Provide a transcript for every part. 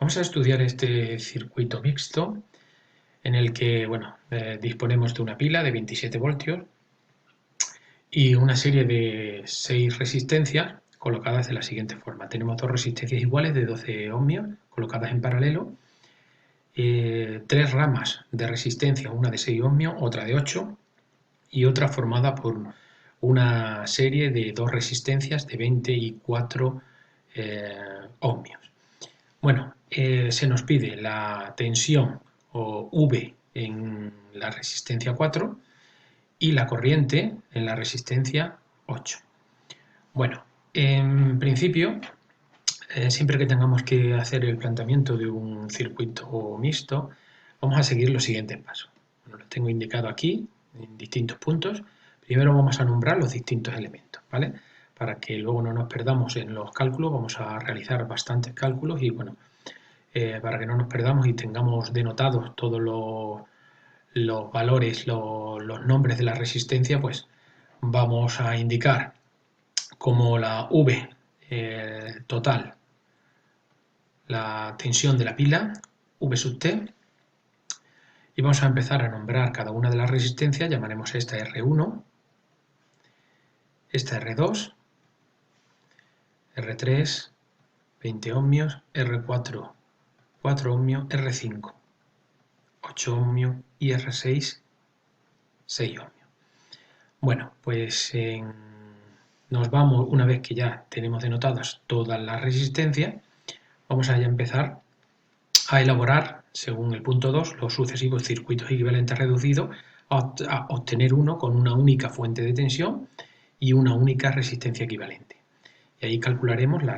Vamos a estudiar este circuito mixto en el que disponemos de una pila de 27 voltios y una serie de 6 resistencias colocadas de la siguiente forma. Tenemos dos resistencias iguales de 12 ohmios colocadas en paralelo, tres ramas de resistencia, una de 6 ohmios, otra de 8 y otra formada por una serie de dos resistencias de 24 ohmios. Se nos pide la tensión o V en la resistencia 4 y la corriente en la resistencia 8. En principio, siempre que tengamos que hacer el planteamiento de un circuito mixto, vamos a seguir los siguientes pasos. Lo tengo indicado aquí en distintos puntos. Primero vamos a nombrar los distintos elementos, ¿vale? Para que luego no nos perdamos en los cálculos, vamos a realizar bastantes cálculos y para que no nos perdamos y tengamos denotados todos los valores, los nombres de la resistencia, pues vamos a indicar como la V total, la tensión de la pila, V sub T, y vamos a empezar a nombrar cada una de las resistencias. Llamaremos esta R1, esta R2, R3, 20 ohmios, R4, 4 ohmios, R5, 8 ohmios y R6, 6 ohmios. Nos vamos, una vez que ya tenemos denotadas todas las resistencias, vamos a empezar a elaborar, según el punto 2, los sucesivos circuitos equivalentes reducidos a obtener uno con una única fuente de tensión y una única resistencia equivalente. Y ahí calcularemos la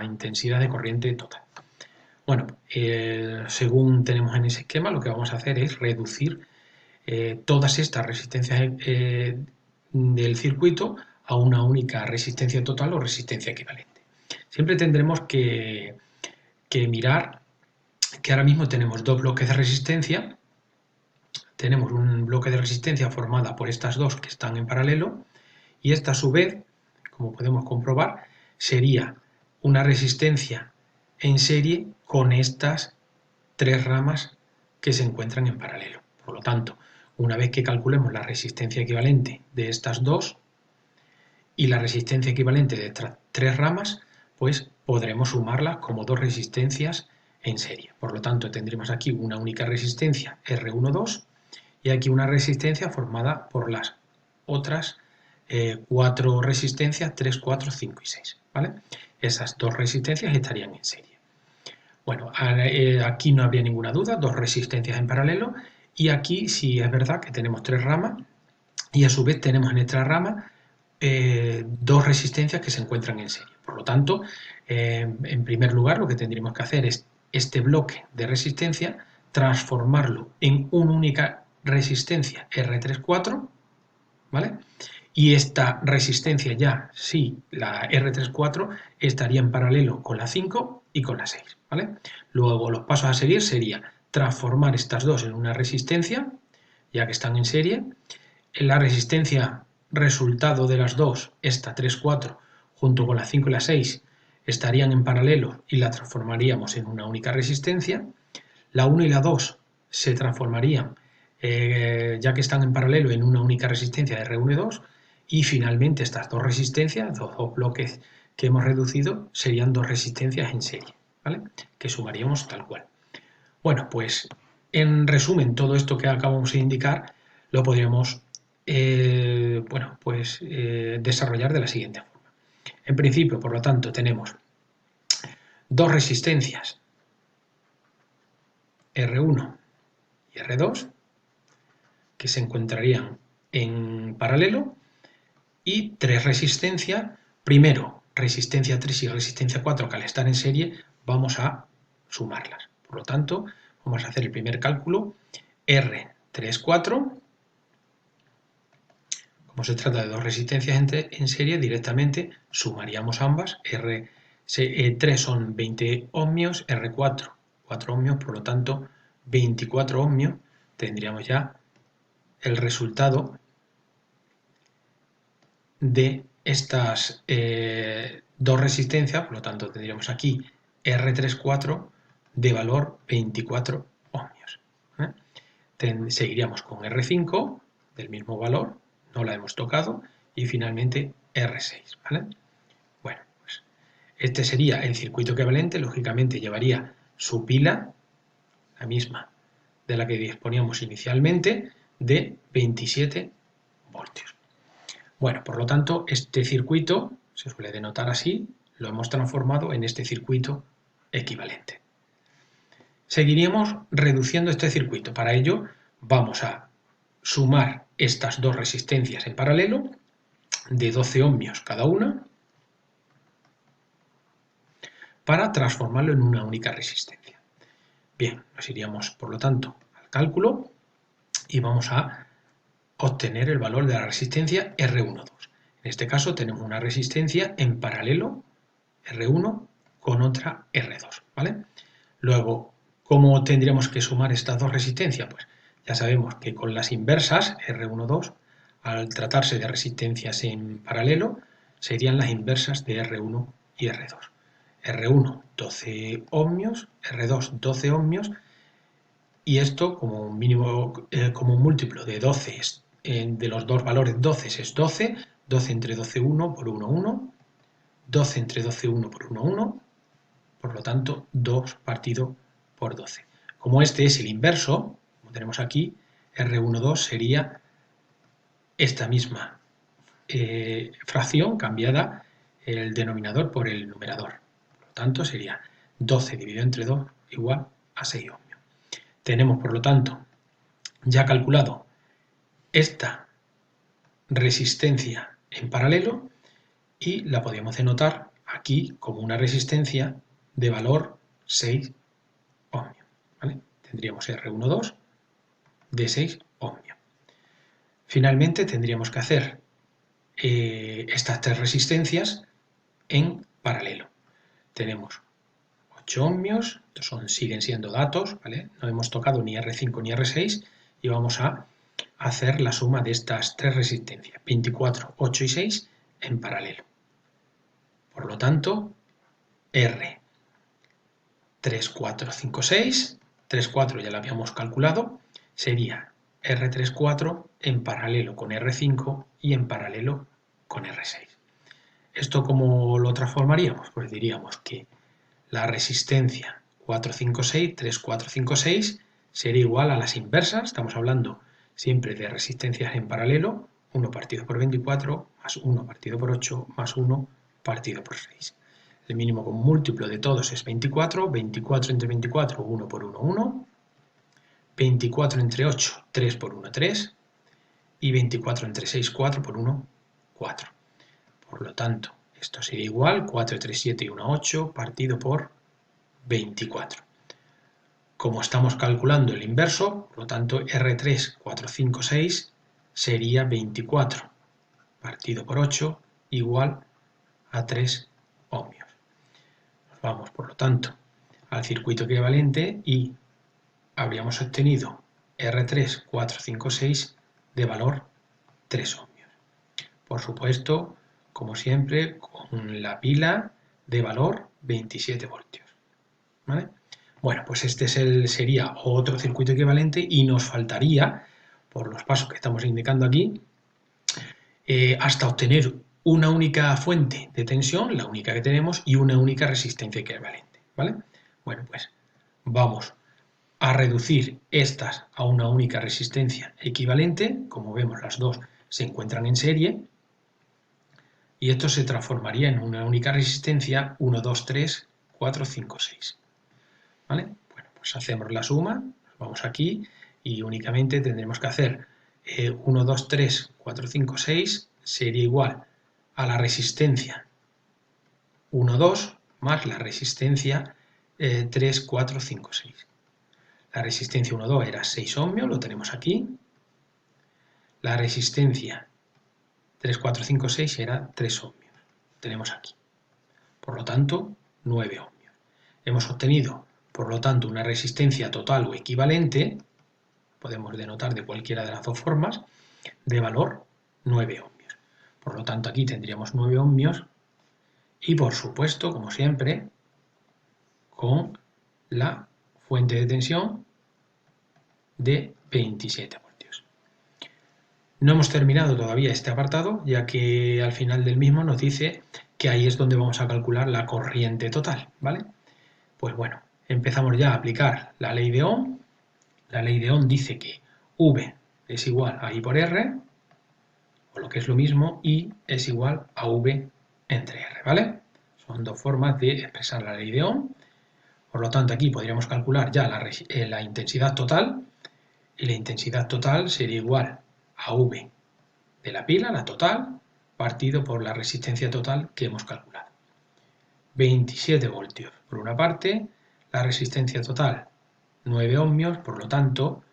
intensidad de corriente total. Según tenemos en ese esquema, lo que vamos a hacer es reducir todas estas resistencias del circuito a una única resistencia total o resistencia equivalente. Siempre tendremos que mirar que ahora mismo tenemos dos bloques de resistencia. Tenemos un bloque de resistencia formada por estas dos que están en paralelo y esta a su vez, como podemos comprobar, sería una resistencia en serie con estas tres ramas que se encuentran en paralelo. Por lo tanto, una vez que calculemos la resistencia equivalente de estas dos y la resistencia equivalente de estas tres ramas, pues podremos sumarlas como dos resistencias en serie. Por lo tanto, tendremos aquí una única resistencia R12 y aquí una resistencia formada por las otras cuatro resistencias 3, 4, 5 y 6. ¿Vale? Esas dos resistencias estarían en serie. Aquí no habría ninguna duda, dos resistencias en paralelo, y aquí sí es verdad que tenemos tres ramas y a su vez tenemos en esta rama dos resistencias que se encuentran en serie. Por lo tanto, en primer lugar lo que tendríamos que hacer es este bloque de resistencia transformarlo en una única resistencia R34, ¿vale? Y esta resistencia ya, sí, la R34 estaría en paralelo con la 5 y con la 6, ¿vale? Luego los pasos a seguir sería transformar estas dos en una resistencia, ya que están en serie. La resistencia resultado de las dos, esta 3, 4, junto con la 5 y la 6, estarían en paralelo y la transformaríamos en una única resistencia. La 1 y la 2 se transformarían, ya que están en paralelo, en una única resistencia R1 y 2. Y finalmente estas dos resistencias, dos bloques que hemos reducido, serían dos resistencias en serie, ¿vale? Que sumaríamos tal cual. Pues en resumen, todo esto que acabamos de indicar lo podríamos desarrollar de la siguiente forma. En principio, por lo tanto, tenemos dos resistencias R1 y R2 que se encontrarían en paralelo y tres resistencias. Primero, resistencia 3 y resistencia 4, que al estar en serie vamos a sumarlas. Por lo tanto, vamos a hacer el primer cálculo. R34, como se trata de dos resistencias en serie, directamente sumaríamos ambas. R3 son 20 ohmios, R4, 4 ohmios, por lo tanto 24 ohmios. Tendríamos ya el resultado de estas dos resistencias. Por lo tanto, tendríamos aquí R34 de valor 24 ohmios. Seguiríamos con R5 del mismo valor, no la hemos tocado, y finalmente R6. ¿Vale? Bueno, pues este sería el circuito equivalente, lógicamente llevaría su pila, la misma de la que disponíamos inicialmente, de 27 voltios. Bueno, por lo tanto, este circuito, se suele denotar así, lo hemos transformado en este circuito equivalente. Seguiríamos reduciendo este circuito. Para ello vamos a sumar estas dos resistencias en paralelo de 12 ohmios cada una para transformarlo en una única resistencia. Bien, nos iríamos por lo tanto al cálculo y vamos a obtener el valor de la resistencia R12. En este caso tenemos una resistencia en paralelo R1 con otra R2, ¿vale? Luego, ¿cómo tendríamos que sumar estas dos resistencias? Pues ya sabemos que con las inversas, R12, al tratarse de resistencias en paralelo, serían las inversas de R1 y R2. R1, 12 ohmios, R2, 12 ohmios, y esto como un mínimo, como un múltiplo de 12 de los dos valores 12 es 12, 12 entre 12, 1 por 1, 1, 12 entre 12, 1 por 1, 1, por lo tanto 2 partido por 12. Como este es el inverso, como tenemos aquí, R12 sería esta misma fracción cambiada el denominador por el numerador. Por lo tanto sería 12 dividido entre 2 igual a 6 ohmios. Tenemos por lo tanto ya calculado esta resistencia en paralelo y la podemos denotar aquí como una resistencia de valor 6 ohmios. ¿Vale? Tendríamos R12 de 6 ohmios. Finalmente tendríamos que hacer estas tres resistencias en paralelo. Tenemos 8 ohmios, estos siguen siendo datos, ¿vale? No hemos tocado ni R5 ni R6 y vamos a hacer la suma de estas tres resistencias, 24, 8 y 6 en paralelo. Por lo tanto, R 3, 4, 5, 6, 3, 4 ya lo habíamos calculado, sería R34 en paralelo con R5 y en paralelo con R6. ¿Esto cómo lo transformaríamos? Pues diríamos que la resistencia 4, 5, 6, 3, 4, 5, 6 sería igual a las inversas, estamos hablando siempre de resistencias en paralelo, 1 partido por 24 más 1 partido por 8 más 1 partido por 6. El mínimo común múltiplo de todos es 24, 24 entre 24, 1 por 1, 1, 24 entre 8, 3 por 1, 3, y 24 entre 6, 4 por 1, 4. Por lo tanto, esto sería igual, 4, 3, 7 y 1, 8, partido por 24. Como estamos calculando el inverso, por lo tanto, R3, 4, 5, 6 sería 24 partido por 8 igual a 3 ohmios. Nos vamos, por lo tanto, al circuito equivalente y habríamos obtenido R3, 4, 5, 6 de valor 3 ohmios. Por supuesto, como siempre, con la pila de valor 27 voltios. ¿Vale? Bueno, pues este sería otro circuito equivalente y nos faltaría, por los pasos que estamos indicando aquí, hasta obtener una única fuente de tensión, la única que tenemos, y una única resistencia equivalente. ¿Vale? Bueno, pues vamos a reducir estas a una única resistencia equivalente. Como vemos, las dos se encuentran en serie y esto se transformaría en una única resistencia 1, 2, 3, 4, 5, 6. ¿Vale? Bueno, pues hacemos la suma, vamos aquí y únicamente tendremos que hacer 1, 2, 3, 4, 5, 6 sería igual a la resistencia 1, 2 más la resistencia 3, 4, 5, 6. La resistencia 1, 2 era 6 ohmios, lo tenemos aquí. La resistencia 3, 4, 5, 6 era 3 ohmios, lo tenemos aquí. Por lo tanto, 9 ohmios. Hemos obtenido, por lo tanto, una resistencia total o equivalente, podemos denotar de cualquiera de las dos formas, de valor 9 ohmios. Por lo tanto, aquí tendríamos 9 ohmios y, por supuesto, como siempre, con la fuente de tensión de 27 voltios. No hemos terminado todavía este apartado, ya que al final del mismo nos dice que ahí es donde vamos a calcular la corriente total, ¿vale? Pues bueno, empezamos ya a aplicar la ley de Ohm. La ley de Ohm dice que V es igual a I por R, o lo que es lo mismo, I es igual a V entre R, ¿vale? Son dos formas de expresar la ley de Ohm. Por lo tanto, aquí podríamos calcular ya la intensidad total, y la intensidad total sería igual a V de la pila, la total, partido por la resistencia total que hemos calculado. 27 voltios por una parte, la resistencia total 9 ohmios, por lo tanto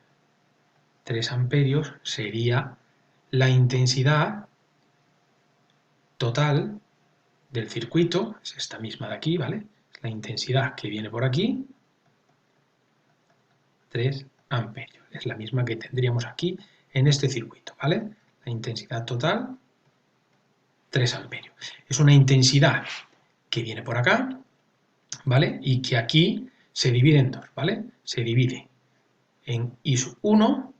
3 amperios sería la intensidad total del circuito, es esta misma de aquí, ¿vale? La intensidad que viene por aquí, 3 amperios, es la misma que tendríamos aquí en este circuito, ¿vale? La intensidad total, 3 amperios. Es una intensidad que viene por acá, ¿vale? Y que aquí se divide en dos, ¿vale? Se divide en I sub 1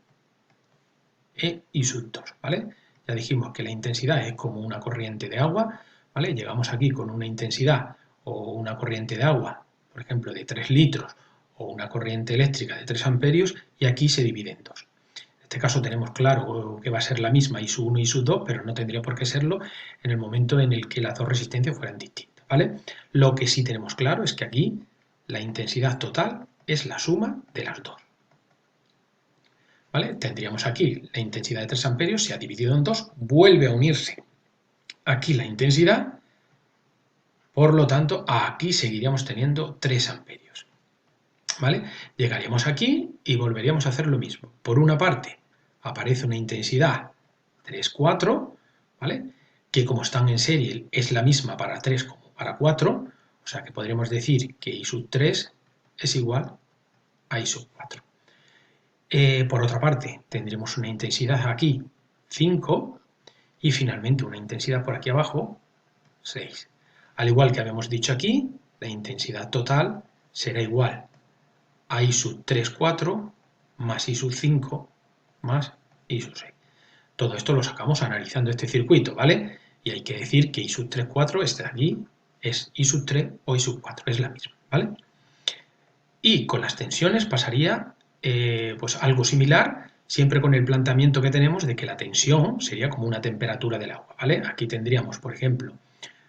e I sub 2, ¿vale? Ya dijimos que la intensidad es como una corriente de agua, ¿vale? Llegamos aquí con una intensidad o una corriente de agua, por ejemplo, de 3 litros o una corriente eléctrica de 3 amperios y aquí se divide en dos. En este caso tenemos claro que va a ser la misma I sub 1 y I sub 2, pero no tendría por qué serlo en el momento en el que las dos resistencias fueran distintas, ¿vale? Lo que sí tenemos claro es que aquí la intensidad total es la suma de las dos. ¿Vale? Tendríamos aquí la intensidad de 3 amperios, se ha dividido en dos, vuelve a unirse aquí la intensidad, por lo tanto, aquí seguiríamos teniendo 3 amperios. ¿Vale? Llegaríamos aquí y volveríamos a hacer lo mismo. Por una parte, aparece una intensidad 3, 4, ¿vale? Que como están en serie es la misma para 3 como para 4, o sea que podríamos decir que I sub 3 es igual a I sub 4. Por otra parte, tendremos una intensidad aquí 5 y finalmente una intensidad por aquí abajo 6. Al igual que habíamos dicho aquí, la intensidad total será igual a I sub 3, 4 más I sub 5 más I sub 6. Todo esto lo sacamos analizando este circuito, ¿vale? Y hay que decir que I sub 3, 4, este de aquí, es I sub 3 o I sub 4, es la misma, ¿vale? Y con las tensiones pasaría pues algo similar, siempre con el planteamiento que tenemos de que la tensión sería como una temperatura del agua, ¿vale? Aquí tendríamos, por ejemplo,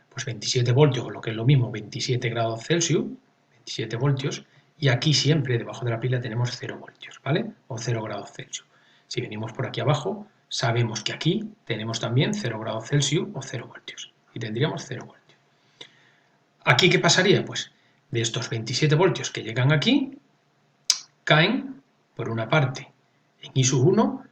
pues 27 voltios, o lo que es lo mismo, 27 grados Celsius, 27 voltios, y aquí siempre debajo de la pila tenemos 0 voltios, ¿vale? O 0 grados Celsius. Si venimos por aquí abajo, sabemos que aquí tenemos también 0 grados Celsius o 0 voltios, y tendríamos 0 voltios. ¿Aquí qué pasaría? Pues de estos 27 voltios que llegan aquí, caen, por una parte, en I sub 1,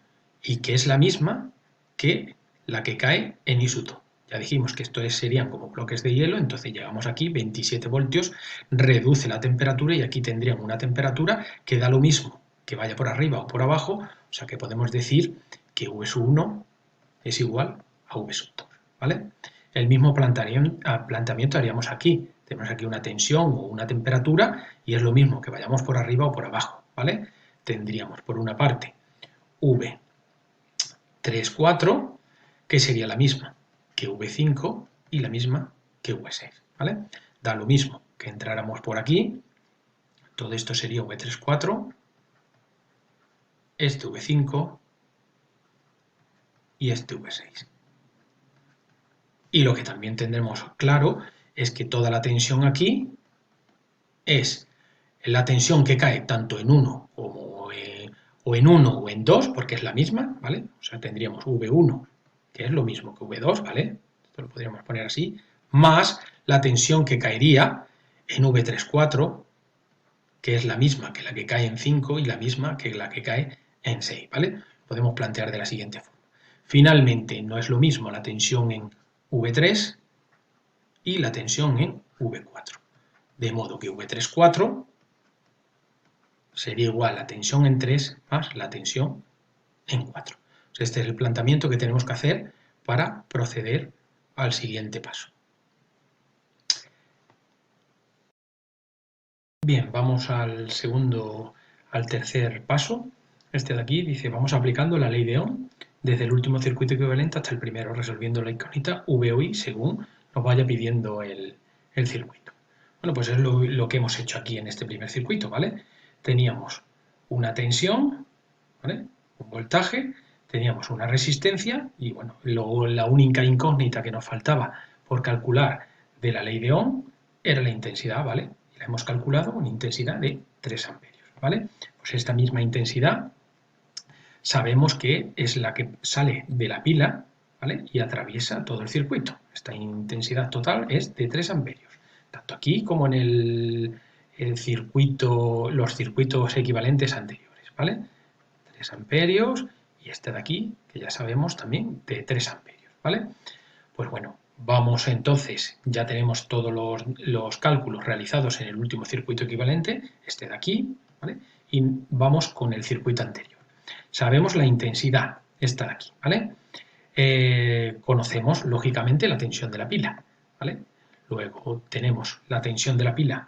y que es la misma que la que cae en I sub 2. Ya dijimos que estos serían como bloques de hielo, entonces llegamos aquí, 27 voltios, reduce la temperatura y aquí tendríamos una temperatura que da lo mismo que vaya por arriba o por abajo, o sea que podemos decir que V sub 1 es igual a V sub 2, ¿vale? El mismo planteamiento haríamos aquí. Tenemos aquí una tensión o una temperatura y es lo mismo que vayamos por arriba o por abajo, ¿vale? Tendríamos por una parte V 3, 4, que sería la misma que V5 y la misma que V6, ¿vale? Da lo mismo que entráramos por aquí, todo esto sería V3, 4, este V5 y este V6. Y lo que también tendremos claro es que toda la tensión aquí es la tensión que cae tanto en 1 o en 1 o en 2, porque es la misma, ¿vale? O sea, tendríamos V1, que es lo mismo que V2, ¿vale? Esto lo podríamos poner así, más la tensión que caería en V3, 4, que es la misma que la que cae en 5 y la misma que la que cae en 6, ¿vale? Podemos plantear de la siguiente forma. Finalmente, no es lo mismo la tensión en V3 y la tensión en V4. De modo que V3, 4 sería igual la tensión en 3 más la tensión en 4. Este es el planteamiento que tenemos que hacer para proceder al siguiente paso. Bien, vamos al tercer paso. Este de aquí dice, vamos aplicando la ley de Ohm desde el último circuito equivalente hasta el primero, resolviendo la incógnita V o I según nos vaya pidiendo el circuito. Bueno, pues es lo que hemos hecho aquí en este primer circuito, ¿vale? Teníamos una tensión, ¿vale? Un voltaje, teníamos una resistencia y, bueno, la única incógnita que nos faltaba por calcular de la ley de Ohm era la intensidad, ¿vale? Y la hemos calculado una intensidad de 3 amperios, ¿vale? Pues esta misma intensidad sabemos que es la que sale de la pila, ¿vale? Y atraviesa todo el circuito. Esta intensidad total es de 3 amperios. Tanto aquí como en los circuitos equivalentes anteriores, ¿vale? 3 amperios y este de aquí, que ya sabemos también, de 3 amperios, ¿vale? Pues bueno, vamos entonces, ya tenemos todos los cálculos realizados en el último circuito equivalente, este de aquí, ¿vale? Y vamos con el circuito anterior. Sabemos la intensidad, esta de aquí, ¿vale? Conocemos, lógicamente, la tensión de la pila, ¿vale? Luego tenemos la tensión de la pila,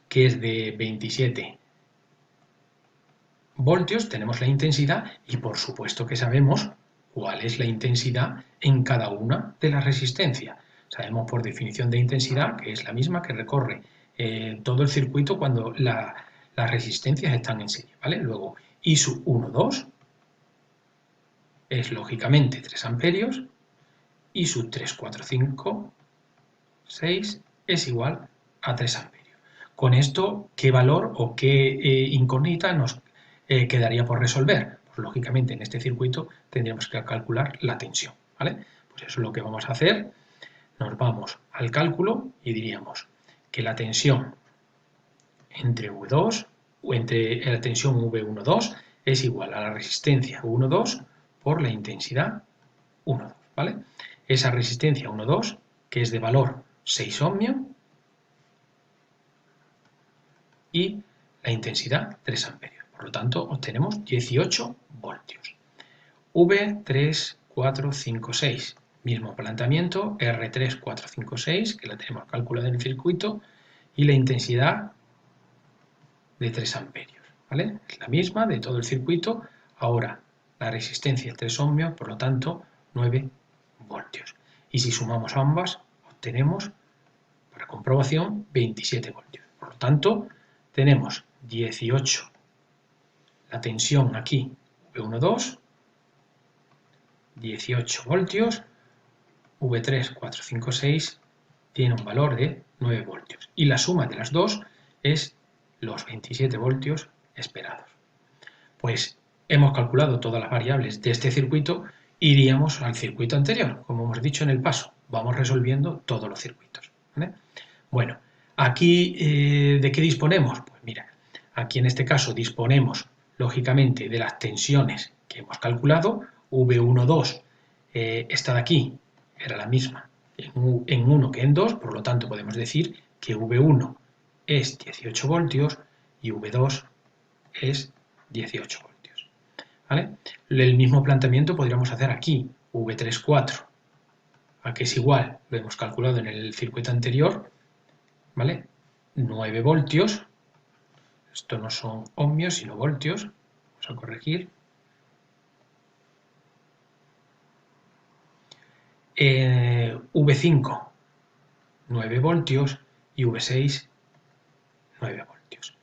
que es de 27 voltios, tenemos la intensidad y por supuesto que sabemos cuál es la intensidad en cada una de las resistencias. Sabemos por definición de intensidad que es la misma que recorre todo el circuito cuando las resistencias están en serie, ¿vale? Luego, I sub 1, 2 es lógicamente 3 amperios, I sub 3, 4, 5, 6 es igual a 3 amperios. Con esto, ¿qué valor o qué incógnita nos quedaría por resolver? Pues lógicamente en este circuito tendríamos que calcular la tensión, ¿vale? Pues eso es lo que vamos a hacer. Nos vamos al cálculo y diríamos que la tensión entre V2 o entre la tensión V12 es igual a la resistencia 1,2 por la intensidad 1,2, ¿vale? Esa resistencia 1,2, que es de valor 6 ohmios, y la intensidad 3 amperios. Por lo tanto, obtenemos 18 voltios. V3, 4, 5, 6. Mismo planteamiento, R3, 4, 5, 6, que la tenemos calculada en el circuito, y la intensidad de 3 amperios, ¿vale? Es la misma de todo el circuito. Ahora, la resistencia es 3 ohmios, por lo tanto, 9 voltios. Y si sumamos ambas, obtenemos, para comprobación, 27 voltios. Por lo tanto, tenemos 18, la tensión aquí, V12, 18 voltios, V3, 4, 5, 6, tiene un valor de 9 voltios. Y la suma de las dos es los 27 voltios esperados. Pues hemos calculado todas las variables de este circuito, iríamos al circuito anterior, como hemos dicho en el paso. Vamos resolviendo todos los circuitos, ¿vale? Bueno, aquí, ¿de qué disponemos? Pues mira, aquí en este caso disponemos, lógicamente, de las tensiones que hemos calculado. V12, esta de aquí, era la misma en 1 que en 2, por lo tanto podemos decir que V1 es 18 voltios y V2 es 18 voltios, ¿vale? El mismo planteamiento podríamos hacer aquí, V3, 4, a que es igual, lo hemos calculado en el circuito anterior, ¿vale? 9 voltios, esto no son ohmios sino voltios, vamos a corregir. V5, 9 voltios y V6, 9 voltios,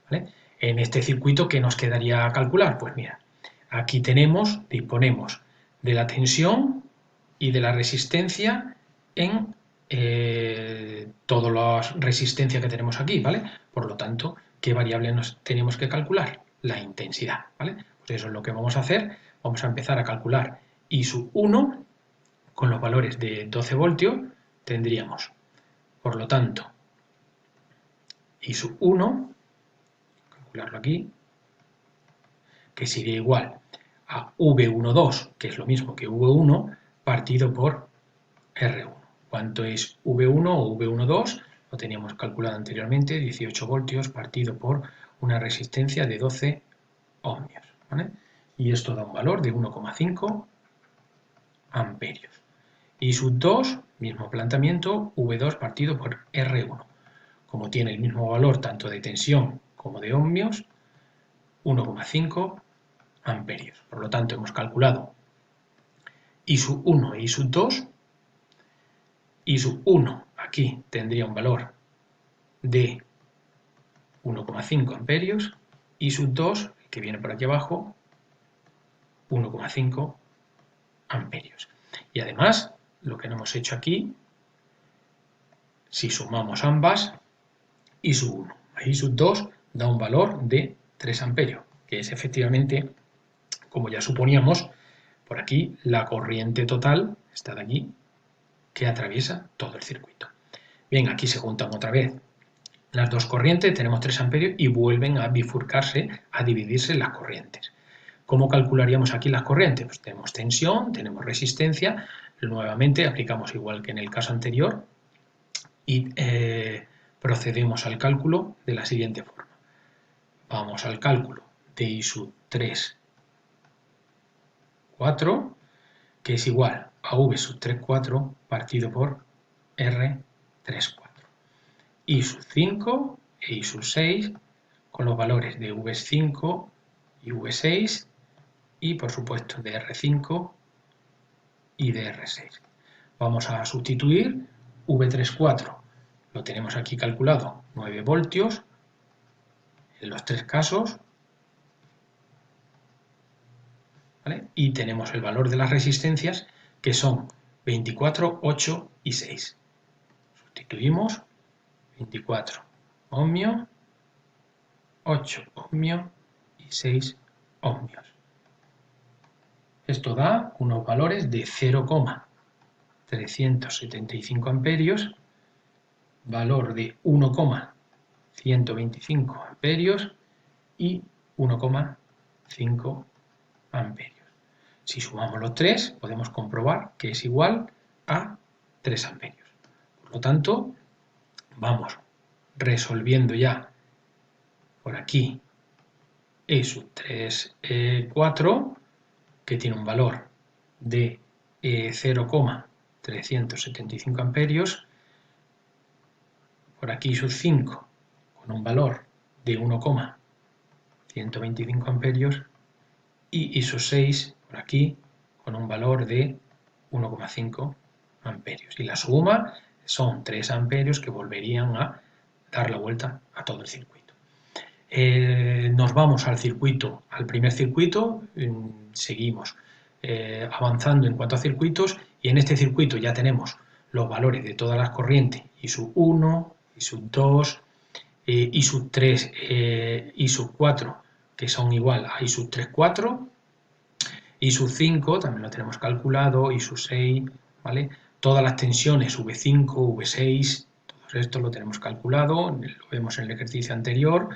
¿vale? En este circuito, ¿qué nos quedaría a calcular? Pues mira, aquí disponemos de la tensión y de la resistencia en todas las resistencias que tenemos aquí, ¿vale? Por lo tanto, ¿qué variable nos tenemos que calcular? La intensidad, ¿vale? Pues eso es lo que vamos a hacer. Vamos a empezar a calcular I sub 1 con los valores de 12 voltios. Tendríamos, por lo tanto, I sub 1, calcularlo aquí, que sería igual a V12, que es lo mismo que V1, partido por R1. ¿Cuánto es V1 o V12? Lo teníamos calculado anteriormente, 18 voltios partido por una resistencia de 12 ohmios, ¿vale? Y esto da un valor de 1,5 amperios. I sub 2, mismo planteamiento, V2 partido por R1. como tiene el mismo valor tanto de tensión como de ohmios, 1,5 amperios. Por lo tanto, hemos calculado I sub 1 e I sub 2. I sub 1 aquí tendría un valor de 1,5 amperios. I sub 2, que viene por aquí abajo, 1,5 amperios. Y además, lo que no hemos hecho aquí, si sumamos ambas, I sub 1 a I sub 2 da un valor de 3 amperios, que es efectivamente, como ya suponíamos, por aquí la corriente total, está de aquí, que atraviesa todo el circuito. Bien, aquí se juntan otra vez las dos corrientes, tenemos 3 amperios y vuelven a bifurcarse, a dividirse las corrientes. ¿Cómo calcularíamos aquí las corrientes? Pues tenemos tensión, tenemos resistencia, nuevamente aplicamos igual que en el caso anterior y procedemos al cálculo de la siguiente forma. Vamos al cálculo de I sub 3, 4, que es igual a V sub 3, 4 partido por R 3, 4. I sub 5 e I sub 6 con los valores de V5 y V6 y por supuesto de R5 y de R6. Vamos a sustituir V34, lo tenemos aquí calculado, 9 voltios en los tres casos, ¿vale? Y tenemos el valor de las resistencias que son 24, 8 y 6. Sustituimos 24 ohmios, 8 ohmios y 6 ohmios. Esto da unos valores de 0,375 amperios, valor de 1,125 amperios y 1,5 amperios. Si sumamos los tres, podemos comprobar que es igual a 3 amperios. Por lo tanto, vamos resolviendo ya por aquí E sub 3, 4, que tiene un valor de 0,375 amperios, por aquí sub 5 con un valor de 1,125 amperios y I sub 6 por aquí con un valor de 1,5 amperios. Y la suma son 3 amperios que volverían a dar la vuelta a todo el circuito. Nos vamos al circuito, al primer circuito, seguimos avanzando en cuanto a circuitos y en este circuito ya tenemos los valores de todas las corrientes I sub 1, I sub 2, I sub 3, I sub 4 que son igual a I sub 3, 4, I sub 5 también lo tenemos calculado, I sub 6, ¿vale? Todas las tensiones V5, V6, todo esto lo tenemos calculado, lo vemos en el ejercicio anterior.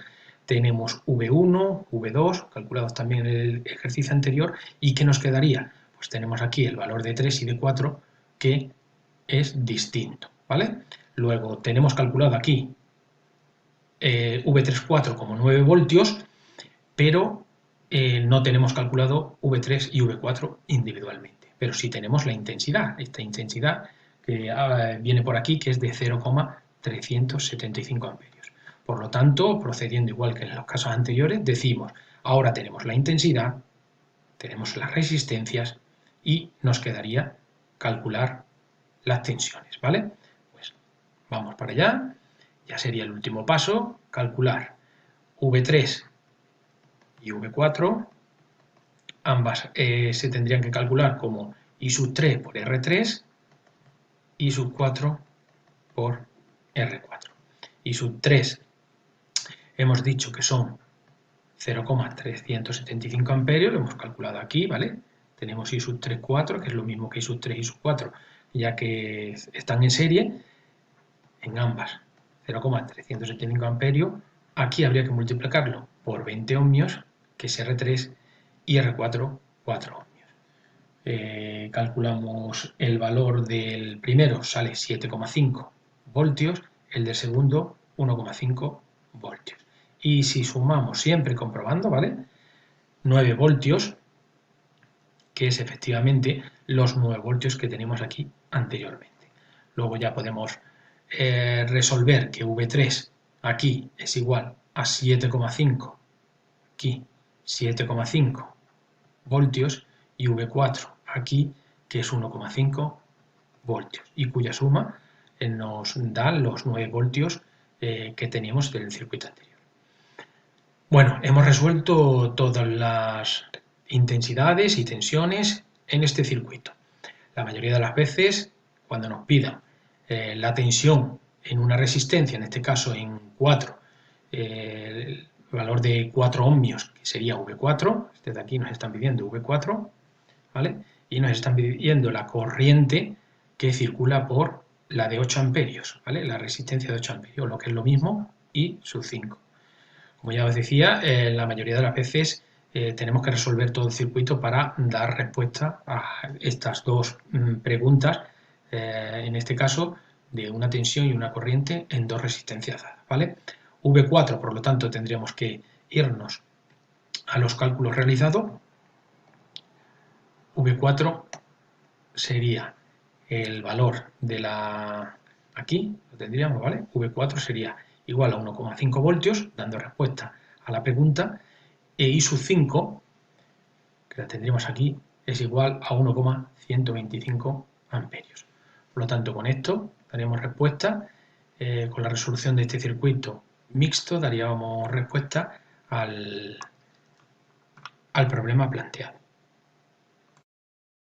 Tenemos V1, V2, calculados también en el ejercicio anterior. ¿Y qué nos quedaría? Pues tenemos aquí el valor de 3 y de 4 que es distinto, ¿vale? Luego tenemos calculado aquí V34 como 9 voltios, pero no tenemos calculado V3 y V4 individualmente. Pero sí tenemos la intensidad, esta intensidad que viene por aquí, que es de 0,375 amperios. Por lo tanto, procediendo igual que en los casos anteriores, decimos, ahora tenemos la intensidad, tenemos las resistencias y nos quedaría calcular las tensiones, ¿vale? Pues vamos para allá, ya sería el último paso, calcular V3 y V4, ambas se tendrían que calcular como I sub 3 por R3, I sub 4 por R4. I sub 3 hemos dicho que son 0,375 amperios, lo hemos calculado aquí, ¿vale? Tenemos I sub 3, 4, que es lo mismo que I sub 3 y I sub 4, ya que están en serie, en ambas 0,375 amperios. Aquí habría que multiplicarlo por 20 ohmios, que es R3, y R4, 4 ohmios. Calculamos el valor del primero, sale 7,5 voltios, el del segundo 1,5 voltios. Y si sumamos, siempre comprobando, ¿vale? 9 voltios, que es efectivamente los 9 voltios que tenemos aquí anteriormente. Luego ya podemos resolver que V3 aquí es igual a 7,5, aquí 7,5 voltios, y V4 aquí que es 1,5 voltios, y cuya suma nos da los 9 voltios que teníamos del circuito anterior. Bueno, hemos resuelto todas las intensidades y tensiones en este circuito. La mayoría de las veces, cuando nos pidan la tensión en una resistencia, en este caso en 4, el valor de 4 ohmios, que sería V4, desde aquí nos están pidiendo V4, ¿vale? Y nos están pidiendo la corriente que circula por la de 8 amperios, ¿vale? La resistencia de 8 amperios, lo que es lo mismo, I sub 5. Como ya os decía, la mayoría de las veces tenemos que resolver todo el circuito para dar respuesta a estas dos preguntas, en este caso de una tensión y una corriente en dos resistencias dadas, ¿vale? V4, por lo tanto, tendríamos que irnos a los cálculos realizados. V4 sería el valor de la... aquí lo tendríamos, ¿vale? V4 sería igual a 1,5 voltios, dando respuesta a la pregunta, e I sub 5, que la tendríamos aquí, es igual a 1,125 amperios. Por lo tanto, con esto daríamos respuesta, con la resolución de este circuito mixto, daríamos respuesta al problema planteado.